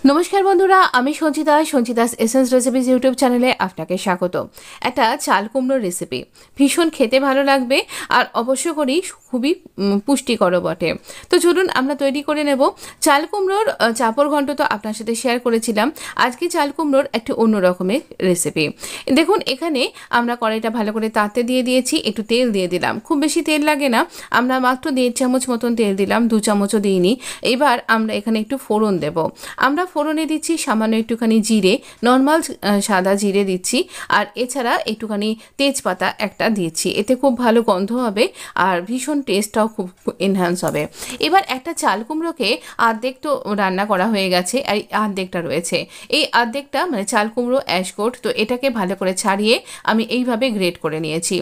নমস্কার বন্ধুরা, আমি সঞ্চিতাস এসেন্স রেসিপিস ইউটিউব চ্যানেলে আপনাকে স্বাগত। একটা চাল কুমড়োর রেসিপি ভীষণ খেতে ভালো লাগবে আর অবশ্য করেই খুবই পুষ্টিকর বটে। তো চলুন আমরা তৈরি করে নেব। চাল কুমড়োর চাপড় ঘন্ট তো আপনার সাথে শেয়ার করেছিলাম। আজকে চাল কুমড়োর একটি অন্য রকমের রেসিপি। দেখুন, এখানে আমরা কড়াইটা ভালো করে তাতে দিয়ে দিয়েছি, একটু তেল দিয়ে দিলাম। খুব বেশি তেল লাগে না, আমরা মাত্র 1.5 চামচ মতন তেল দিলাম, 2 চামচও দিইনি। এবার আমরা এখানে একটু ফোড়ন দেব। আমরা ফোড়নে দিচ্ছি সামান্য একটুখানি জিরে, নর্মাল সাদা জিরে দিচ্ছি, আর এছাড়া একটুখানি তেজপাতা একটা দিচ্ছি। এতে খুব ভালো গন্ধ হবে আর ভীষণ টেস্টটাও খুব এনহ্যান্স হবে। এবার একটা চাল কুমড়োকে অর্ধেক তো রান্না করা হয়ে গেছে, আর অর্ধেকটা রয়েছে। এই অর্ধেকটা মানে চাল কুমড়ো অ্যাশকোট, তো এটাকে ভালো করে ছাড়িয়ে আমি এইভাবে গ্রেট করে নিয়েছি।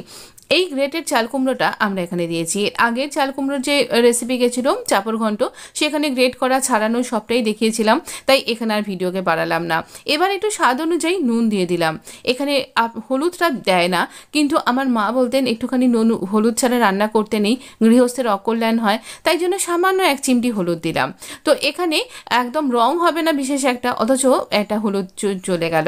এই গ্রেটেড চাল কুমড়োটা আমরা এখানে দিয়েছি। আগের চাল কুমড়োর যে রেসিপি গেছিলো চাপড় ঘন্ট, সেখানে গ্রেট করা ছাড়ানো সবটাই দেখিয়েছিলাম, তাই এখানে আর ভিডিওকে বাড়ালাম না। এবার একটু স্বাদ অনুযায়ী নুন দিয়ে দিলাম। এখানে হলুদটা দেয় না, কিন্তু আমার মা বলতেন একটুখানি নুন হলুদ ছাড়া রান্না করতে নেই, গৃহস্থের অকল্যাণ হয়, তাই জন্য সামান্য 1 চিমটি হলুদ দিলাম। তো এখানে একদম রং হবে না বিশেষ একটা, অথচ একটা হলুদ চলে গেল।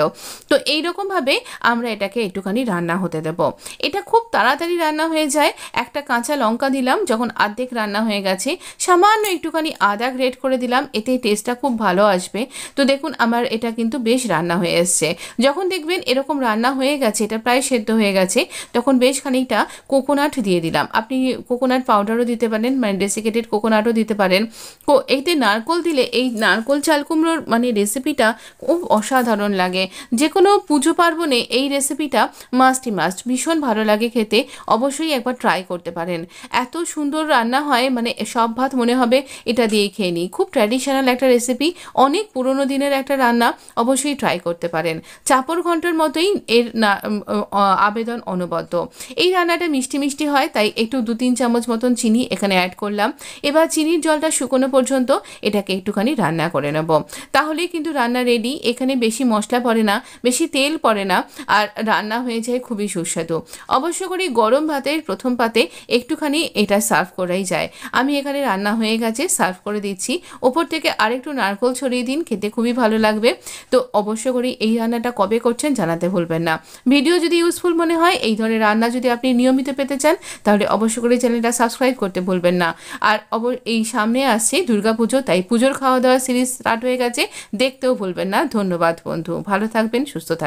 তো এইরকমভাবে আমরা এটাকে একটুখানি রান্না হতে দেবো। এটা খুব তাড়াতাড়ি রান্না হয়ে যায়। একটা কাঁচা লঙ্কা দিলাম যখন অর্ধেক রান্না হয়ে গেছে, সামান্য একটুখানি আদা গ্রেট করে দিলাম, এতে টেস্টটা খুব ভালো আসবে। তো দেখুন আমার এটা কিন্তু বেশ রান্না হয়ে এসছে। যখন দেখবেন এরকম রান্না হয়ে গেছে, এটা প্রায় সেদ্ধ হয়ে গেছে, তখন বেশ খানিকটা কোকোনাট দিয়ে দিলাম। আপনি কোকোনাট পাউডারও দিতে পারেন, মানে ডেসিকেটেড কোকোনাটও দিতে পারেন। এতে নারকোল দিলে এই নারকোল চাল কুমড়োর মানে রেসিপিটা খুব অসাধারণ লাগে। যে কোনো পুজো পার্বণে এই রেসিপিটা মাস্ট ভীষণ ভালো লাগে খেতে। অবশ্যই একবার ট্রাই করতে পারেন। এত সুন্দর রান্না হয়, মানে সব ভাত মনে হবে এটা দিয়েই খেয়ে নিই। খুব ট্র্যাডিশনাল একটা রেসিপি, অনেক পুরনো দিনের একটা রান্না, অবশ্যই ট্রাই করতে পারেন। চাপড় ঘন্টার মতোই এর আবেদন অনবদ্য। এই রান্নাটা মিষ্টি মিষ্টি হয়, তাই একটু 2-3 চামচ মতন চিনি এখানে অ্যাড করলাম। এবার চিনির জলটা শুকনো পর্যন্ত এটাকে একটুখানি রান্না করে নেব, তাহলেই কিন্তু রান্না রেডি। এখানে বেশি মশলা পড়ে না, বেশি তেল পড়ে না, আর রান্না হয়ে যায় খুবই সুস্বাদু। অবশ্য করে গরম ভাতের প্রথম পাতে একটুখানি এটা সার্ভ করাই যায়। আমি এখানে রান্না হয়ে গেছে, সার্ভ করে দিচ্ছি। ওপর থেকে আরেকটু নারকেল ছড়িয়ে দিন, খেতে খুবই ভালো লাগবে। তো অবশ্য করে এই রান্নাটা কবে করছেন জানাতে ভুলবেন না। ভিডিও যদি ইউজফুল মনে হয়, এই ধরনের রান্না যদি আপনি নিয়মিত পেতে চান, তাহলে অবশ্য করে চ্যানেলটা সাবস্ক্রাইব করতে ভুলবেন না। আর এই সামনে আসছে দুর্গাপুজো, তাই পুজোর খাওয়া দাওয়া সিরিজ স্টার্ট হয়ে গেছে, দেখতেও ভুলবেন না। ধন্যবাদ বন্ধু, ভালো থাকবেন, সুস্থ থাকবেন।